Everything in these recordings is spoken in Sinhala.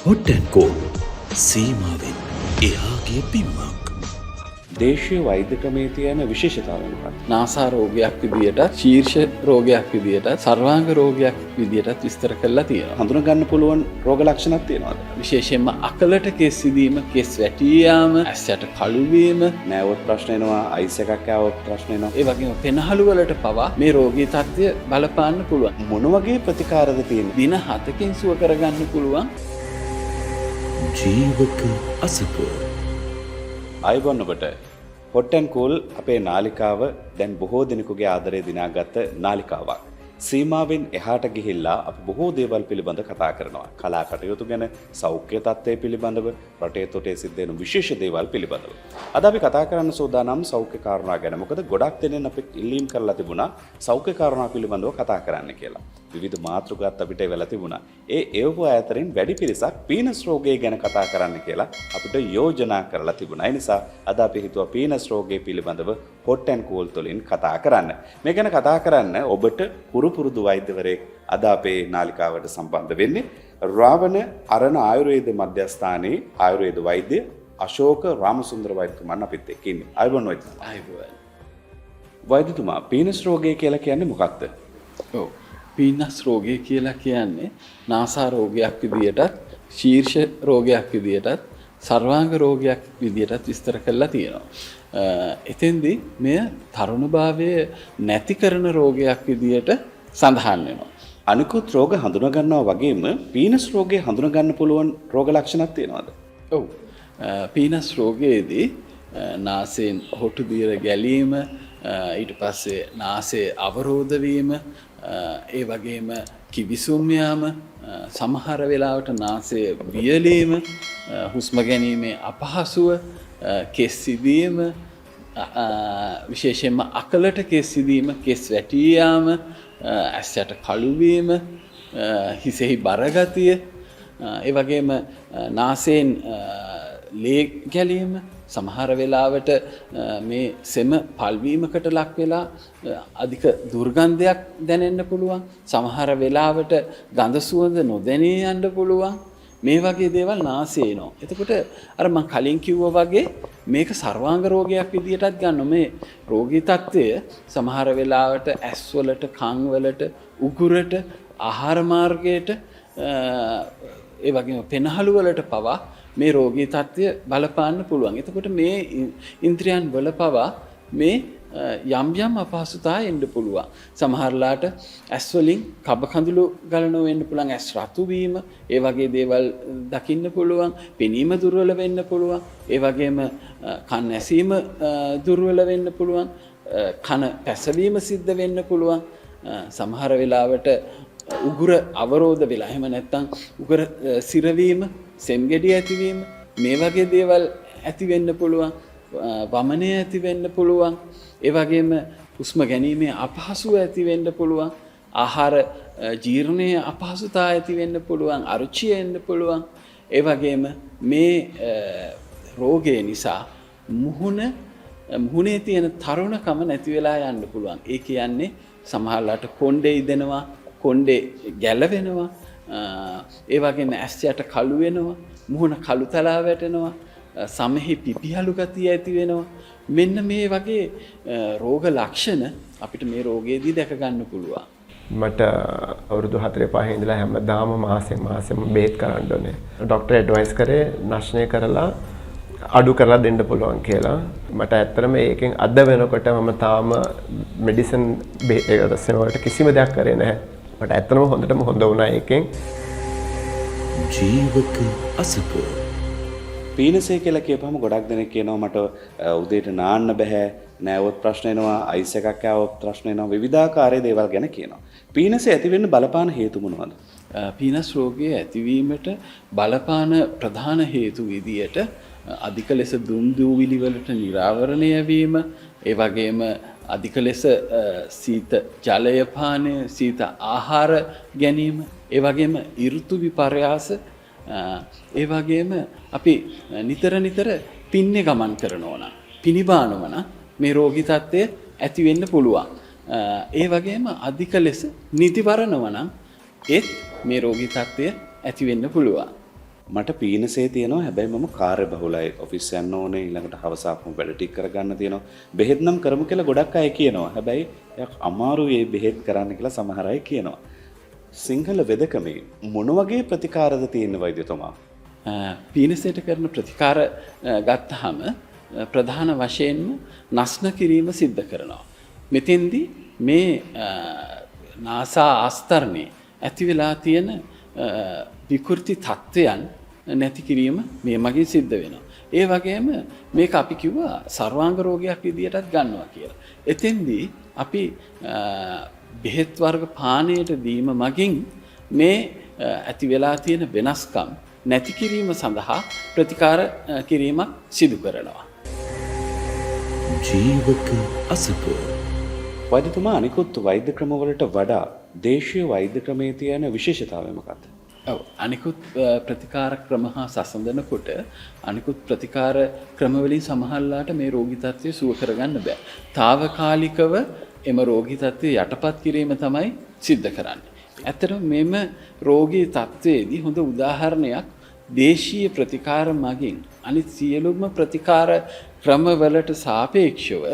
හොට් ඇන්ඩ් කෝල් සීමාවෙන් එහාගේ පිම්මක්. දේශීය වෛද්‍ය ක්‍රමයේ තියෙන විශේෂතාවය මොකක්ද? නාසා රෝගයක් විදියට, ශීර්ෂ රෝගයක් විදියට, සර්වාංග රෝගයක් විදියට විස්තර කරලා තියෙනවා. හඳුනා ගන්න පුළුවන් රෝග ලක්ෂණක් තියෙනවද? විශේෂයෙන්ම අකලට කෙස් සිදීම, කෙස් වැටී යාම, ඇස් යට කළු වීම, නෑවොත් ප්‍රශ්න එනවා, අයිස් එකක් ආවොත් ප්‍රශ්න එනවා. ඒ වගේම පෙනහළු වලට පවා මේ රෝගී තත්ත්වය බලපාන්න පුළුවන්. මොන වගේ ප්‍රතිකාරද තියෙන්නේ? දින 7කින් සුව කරගන්න පුළුවන්. ජීවක අසප ආයුබෝවන් ඔබට. හොට් ඇන්ඩ් කූල් අපේ නාලිකාව දැන් බොහෝ දිනකුගේ ආදරය දිනාගත් නාලිකාවක්. සීමාවෙන් එහාට ගිහිල්ලා අපි බොහෝ දේවල් පිළිබඳ කතා කරනවා. කලා කටයුතු ගැන, සෞඛ්‍ය තත්ත්වය පිළිබඳව, රටේ තොටේ සිද්ධ වෙන විශේෂ දේවල් පිළිබඳව. අද අපි කතා කරන්න සූදානම් සෞඛ්‍ය කාරණා ගැන. මොකද ගොඩක් දෙනෙන් අපි ඉල්ලීම් කරලා තිබුණා සෞඛ්‍ය කාරණා පිළිබඳව කතා කරන්න කියලා. විවිධ මාතෘකාත් අපිට වෙලා තිබුණා. ඒව අතරින් වැඩි පිරිසක් පීනස් රෝගය ගැන කතා කරන්න කියලා අපිට යෝජනා කරලා තිබුණා. ඒ නිසා අද අපි හිතුවා පීනස් රෝගය පිළිබඳව හොට් ඇන්ඩ් කූල් තුලින් කතා කරන්න. මේ ගැන කතා කරන්න ඔබට පුරුදු වෛද්‍යවරයෙක් අද අපේ නාලිකාවට සම්බන්ධ වෙන්නේ. රාවණ අරණ ආයුර්වේද මධ්‍යස්ථානයේ ආයුර්වේද වෛද්‍ය අශෝක රාමසුන්දර වෛද්‍යතුමන් අපිත් එක්ක ඉන්නේ. ආයුබෝවන් වෛද්‍යතුමා. ආයුබෝවන්. වෛද්‍යතුමා, පීනස් රෝගය කියලා කියන්නේ මොකක්ද? ඔව්. පීනස් රෝගය කියලා කියන්නේ නාසා රෝගයක් විදියටත්, ශීර්ෂ රෝගයක් විදියටත්, සර්වාංග රෝගයක් විදියටත් විස්තර කරලා තියෙනවා. එතෙන්දී මෙය තරුණභාවය නැති කරන රෝගයක් විදියට සඳහන් වෙනවා. අනිකුත් රෝග හඳුනා ගන්නවා වගේම පීනස් රෝගය හඳුනා ගන්න පුළුවන් රෝග ලක්ෂණක් තියෙනවද? ඔව්. පීනස් රෝගයේදී නාසයෙන් හොටු දියර ගැලීම, ඊට පස්සේ නාසයේ අවරෝධ වීම, ඒ වගේම කිවිසුම් යාම, සමහර වෙලාවට නාසයේ වියලීම, හුස්ම ගැනීමේ අපහසුව, කෙස් සිදීම, විශේෂයෙන්ම අකලට කෙස් සිදීම, කෙස් වැටී යාම, ඇස් යට කළු වීම, හිසෙහි බරගතිය, ඒ වගේම නාසයෙන් ලේ ගැලීම, සමහර වෙලාවට මේ සෙම පල්වීමකට ලක් වෙලා අධික දුර්ගන්ධයක් දැනෙන්න පුළුවන්. සමහර වෙලාවට ගඳ සුවඳ නොදැනී යන්න පුළුවන්. මේ වගේ දේවල් නාසයේ එනවා. එතකොට අර මම කලින් කිව්වා වගේ මේක සර්වාංග රෝගයක් විදියටත් ගන්න මේ රෝගී තත්ත්වය සමහර වෙලාවට ඇස්වලට, කන්වලට, උගුරට, ආහාර මාර්ගයට, ඒ වගේම පෙනහළු වලට පවා මේ රෝගී තත්ත්වය බලපාන්න පුළුවන්. එතකොට මේ ඉන්ද්‍රියන් වල පවා මේ යම් යම් අපහසුතා එන්න පුළුවන්. සමහරලාට ඇස් වලින් කබ කඳුළු ගලනවා වෙන්න පුළුවන්, ඇස් රතු වීම, ඒ වගේ දේවල් දකින්න පුළුවන්. පෙනීම දුර්වල වෙන්න පුළුවන්. ඒ වගේම කන් ඇසීම දුර්වල වෙන්න පුළුවන්. කන පැසවීම සිද්ධ වෙන්න පුළුවන්. සමහර වෙලාවට උගුර අවරෝධ වෙලා, එහෙම නැත්නම් උගුර සිරවීම, සෙම් ගෙඩිය ඇතිවීම, මේ වගේ දේවල් ඇති වෙන්න පුළුවන්. වමනය ඇති වෙන්න පුළුවන්. ඒ වගේම හුස්ම ගැනීමේ අපහසුව ඇති වෙන්න පුළුවන්. ආහාර ජීර්ණයේ අපහසුතාව ඇති වෙන්න පුළුවන්. අරුචිය එන්න පුළුවන්. ඒ වගේම මේ රෝගය නිසා මුහුණේ තියෙන තරුණකම නැති වෙලා යන්න පුළුවන්. ඒ කියන්නේ සමහරලාට කොණ්ඩේ ඉදෙනවා, කොණ්ඩේ ගැලවෙනවා, ඒ වගේම ඇස් යට කළු වෙනවා, මුහුණ කළු තලා වැටෙනවා, සමෙහි පිපිහලු ගතිය ඇති වෙනවා. මෙන්න මේ වගේ රෝග ලක්ෂණ අපිට මේ රෝගයේදී දැක ගන්න පුළුවන්. මට අවුරුදු 4-5 ඉඳලා හැමදාම මාසෙම බේත් කරන්න ඕනේ. ડોක්ටර් ඇඩ්වයිස් කරේ නෂ්ණය කරලා අඩු කරලා දෙන්න පුළුවන් කියලා. මට ඇත්තටම ඒකෙන් අද වෙනකොට මම තාම මෙඩිසින් වලට කිසිම දෙයක් කරේ නැහැ. මට ඇත්තටම හොඳටම හොඳ වුණා ඒකෙන්. ජීවක අසප පීනසේ කියලා කියපුවම ගොඩක් දෙනෙක් කියනවා මට උදේට නාන්න බෑ, නෑවොත් ප්‍රශ්න එනවා, අයිස් එකක් ආවොත් ප්‍රශ්න එනවා, විවිධාකාරයේ දේවල් ගැන කියනවා. පීනසේ ඇති වෙන්න බලපාන හේතු මොනවද? පීනස් රෝගය ඇතිවීමට බලපාන ප්‍රධාන හේතු විදියට අධික ලෙස දුම් දූවිලි වලට නිරාවරණය වීම, ඒ වගේම අධික ලෙස සීත ජලය පානය, සීත ආහාර ගැනීම, ඒ වගේම ඍතු විපර්යාස, ඒ වගේම අපි නිතර පින්නේ ගමන් කරනවා නම්, පිනිබානවා නම් මේ රෝගී තත්ත්වය ඇති වෙන්න පුළුවන්. ඒ වගේම අධික ලෙස නිදිවරනවා නම් ඒත් මේ රෝගී තත්ත්වය ඇති වෙන්න පුළුවන්. මට පීනසේ තියෙනවා හැබැයි මම කාර්ය බහුලයි ඔෆිස් යන්න ඕනේ ඊළඟට හවස ආපහු වැඩ ටික කරගන්න තියෙනවා බෙහෙත් නම් කරමු කියලා ගොඩක් අය කියනවා හැබැයි යක් අමාරුයි මේ බෙහෙත් කරන්න කියලා සමහර අය කියනවා සිංහල වෙදකමේ මොන වගේ ප්‍රතිකාරද තියෙන වෛද්‍යතුමා පීනසයට කරන ප්‍රතිකාර ගත්තහම ප්‍රධාන වශයෙන්ම නස්න කිරීම සිද්ධ කරනවා මෙතෙන්දී මේ නාසා ආස්තරණේ ඇති වෙලා තියෙන විකෘති තත්ත්වයන් නැති කිරීම මේ මගින් සිද්ධ වෙනවා. ඒ වගේම මේක අපි කිව්වා සර්වාංග රෝගයක් විදියටත් ගන්නවා කියලා. එතෙන්දී අපි බෙහෙත් වර්ග පානයට දීම මගින් මේ ඇති වෙලා තියෙන වෙනස්කම් නැති කිරීම සඳහා ප්‍රතිකාර කිරීමක් සිදු කරනවා. ජීවක අසප වෛද්‍යතුමා අනිකුත් වෛද්‍ය ක්‍රමවලට වඩා දේශීය වෛද්‍ය ක්‍රමේ තියෙන විශේෂතාවය මොකක්ද? ඔව් අනිකුත් ප්‍රතිකාර ක්‍රම හා සසඳනකොට අනිකුත් ප්‍රතිකාර ක්‍රමවලින් සමහරලාට මේ රෝගී තත්ත්වය සුව කරගන්න බෑ. తాවකාලිකව එම රෝගී තත්ත්වය යටපත් කිරීම තමයි සිද්ධ කරන්නේ. ඇත්තටම මෙම රෝගී තත්ත්වයේදී හොඳ උදාහරණයක් දේශීය ප්‍රතිකාර මගින් අනිත් සියලුම ප්‍රතිකාර ක්‍රමවලට සාපේක්ෂව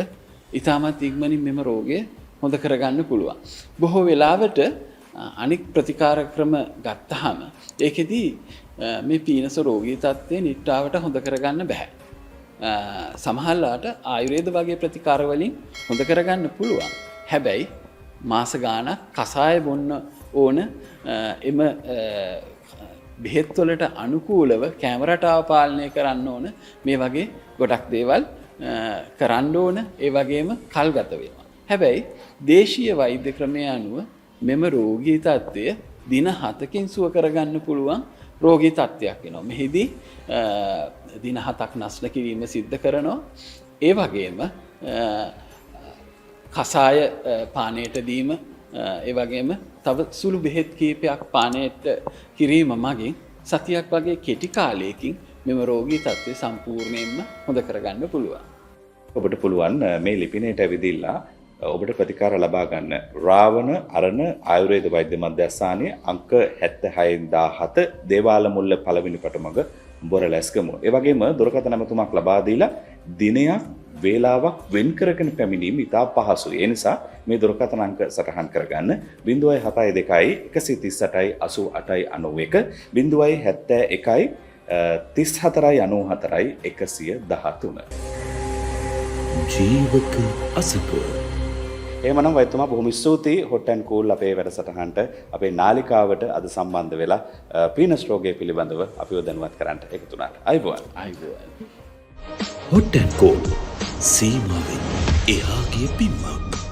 ඉතාමත් ඉක්මනින් මෙම රෝගය හොඳ කරගන්න පුළුවන්. බොහෝ වෙලාවට අනික් ප්‍රතිකාර ක්‍රම ගත්තහම ඒකෙදී මේ පීනස රෝගී තත්ත්වය නිට්ටාවට හොඳ කරගන්න බෑ. සමහරලාට ආයුර්වේද වගේ ප්‍රතිකාර වලින් හොඳ කරගන්න පුළුවන්. හැබැයි මාස ගාණක් කසාය බොන්න ඕන එම බෙහෙත් වලට අනුකූලව කැම රටාව පාලනය කරන්න ඕන මේ වගේ ගොඩක් දේවල් කරන්න ඕන ඒ වගේම කල් ගත වෙනවා. හැබැයි දේශීය වෛද්‍ය ක්‍රමය අනුව මෙම රෝගී තත්ත්වය දින 7කින් සුව කරගන්න පුළුවන් රෝගී තත්ත්වයක් වෙනවා. මෙහිදී දින 7ක් නස්න කිරීම සිද්ධ කරනවා. ඒ වගේම කසාය පානයට දීම ඒ වගේම තව සුළු බෙහෙත් කීපයක් පානයට කිරීම මගින් සතියක් වගේ කෙටි කාලයකින් මෙම රෝගී තත්ත්වය සම්පූර්ණයෙන්ම හොඳ කරගන්න පුළුවන්. ඔබට පුළුවන් මේ ලිපිනයට ඇවිදිලා ඔබට ප්‍රතිකාර ලබා ගන්න රාවණ අරණ ආයුර්වේද වෛද්‍ය මධ්‍යස්ථානයේ අංක 76017 දේවාල මුල්ල පළවෙනි පටමග බොරලැස්ගම. ඒ වගේම දුරකථන නමතුමක් ලබා දීලා දිනයක් වේලාවක් වෙන් කරගෙන පැමිණීම ඉතා පහසුයි. ඒ නිසා මේ දුරකථන අංක සටහන් කරගන්න 072 138 88 91 071 34 94 113. ජීවක අසප එහෙමනම් වෛද්‍යතුමා බොහොම ස්තුතියි හොට් ඇන්ඩ් කූල් අපේ වැඩසටහනට අපේ නාලිකාවට අද සම්බන්ධ වෙලා පීනස් රෝගය පිළිබඳව අපිව දැනුවත් කරන්නට එකතු වුණාට. අයිබෝවන්. හොට් ඇන්ඩ් කෝල් සීමාවෙන් එහාගේ පිම්මක්.